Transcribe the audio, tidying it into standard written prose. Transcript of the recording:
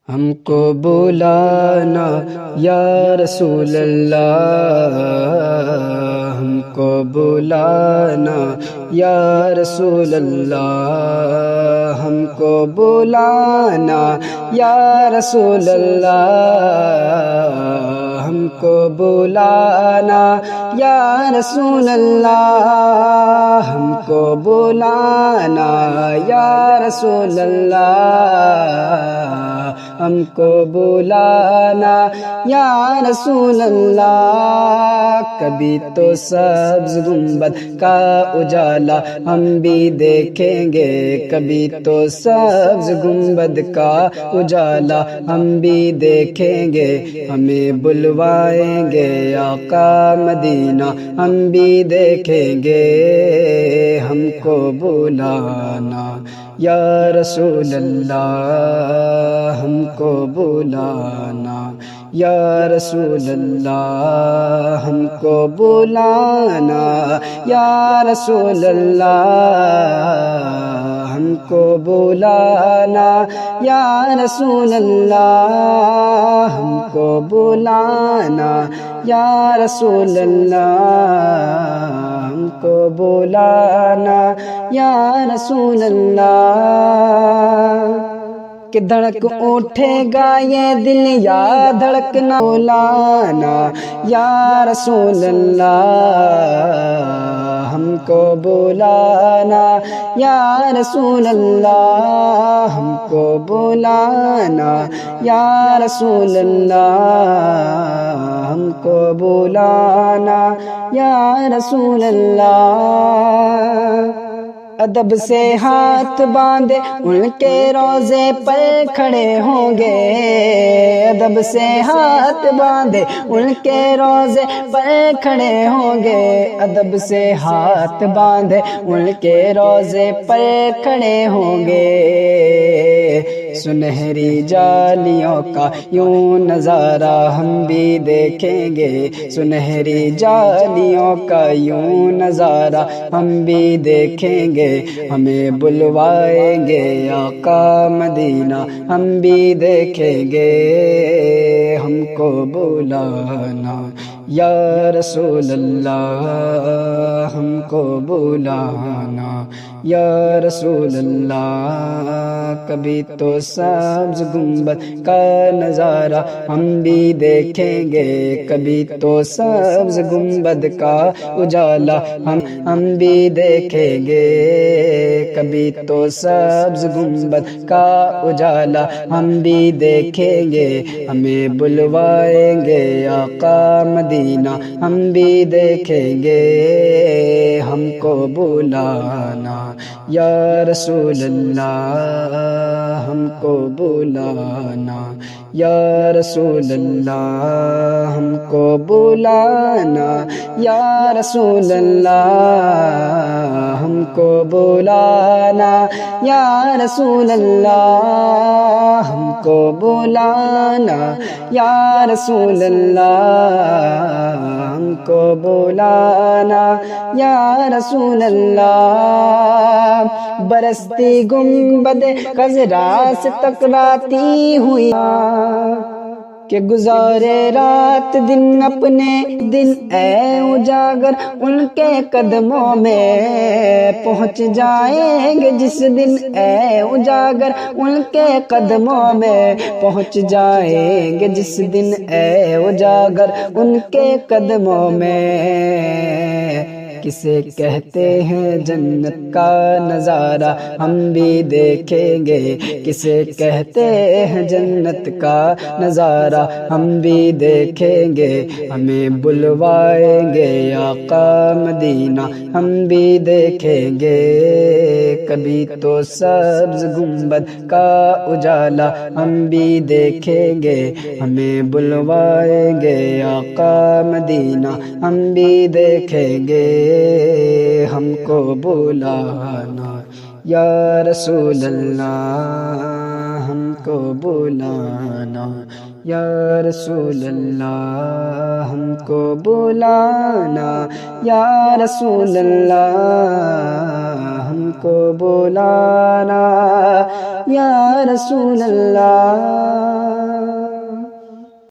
ہم کو بلانا یا رسول اللہ، ہم کو بلانا یا رسول اللہ، ہم کو بلانا یا رسول اللہ، ہم کو بلانا یا رسول اللہ، ہم کو بلانا یا رسول اللہ، ہم کو بلانا یا رسول اللہ۔ کبھی تو سبز گنبد کا اجالا ہم بھی دیکھیں گے، کبھی تو سبز گنبد کا اجالا ہم بھی دیکھیں گے، ہمیں بلوائیں گے آقا مدینہ ہم بھی دیکھیں گے، ہم کو بلانا یا رسول اللہ، ہم کو بلانا یا رسول اللہ، ہم کو بلانا یا رسول اللہ، ہم کو بلانا یا رسول اللہ، ہم کو بلانا یا رسول اللہ، ہم کو بلانا یا رسول اللہ۔ کہ دھڑک اٹھے گا یہ دل یا دھڑکنا، بلانا یا رسول اللہ، ہم کو بلانا یا رسول اللہ، ہم کو بلانا یا رسول اللہ، ہم کو بلانا یا رسول اللہ۔ ادب سے ہاتھ باندھے ان کے روضے پر کھڑے ہوں گے، ادب سے ہاتھ باندھے ان کے روضے پر کھڑے ہوں گے، ادب سے ہاتھ باندھے ان کے روضے پر کھڑے ہوں گے، سنہری جالیوں کا یوں نظارہ ہم بھی دیکھیں گے، سنہری جالیوں کا یوں نظارہ ہم بھی دیکھیں گے، ہمیں بلوائیں گے آقا مدینہ ہم بھی دیکھیں گے، ہم کو بلانا یا رسول اللہ، ہم کو بلانا یا رسول اللہ۔ کبھی تو سبز گنبد کا نظارہ ہم بھی دیکھیں گے، کبھی تو سبز گنبد کا اجالا ہم بھی دیکھیں گے، کبھی تو سبز گنبد کا اجالا ہم بھی دیکھیں گے، ہمیں بلوائیں گے آقا مدینہ ہم بھی دیکھیں گے، ہم کو بلانا یا رسول اللہ، ہم کو بلانا یا رسول اللہ، ہم کو بلانا یا رسول اللہ، ہم کو بلانا یا رسول اللہ، ہم کو بلانا یا رسول اللہ، ہم کو بلانا یا رسول اللہ۔ برستی گنبد خضرا سے ٹکراتی ہوئی کہ گزارے رات دن اپنے دن اے اجاگر ان کے قدموں میں پہنچ جائیں گے، جس دن اے اجاگر ان کے قدموں میں پہنچ جائیں گے، جس دن اے اجاگر ان کے قدموں میں۔ کسے کہتے ہیں جنت کا نظارہ ہم بھی دیکھیں گے، کسے کہتے ہیں جنت کا نظارہ ہم بھی دیکھیں گے، ہمیں بلوائیں گے آقا مدینہ ہم بھی دیکھیں گے، کبھی تو سبز گنبد کا اجالا ہم بھی دیکھیں گے، ہمیں بلوائیں گے آقا مدینہ ہم بھی دیکھیں گے، ہم کو بلانا یا رسول اللہ، ہم کو بلانا یا رسول اللہ، ہم کو بلانا یا رسول اللہ، ہم کو بلانا یا رسول اللہ۔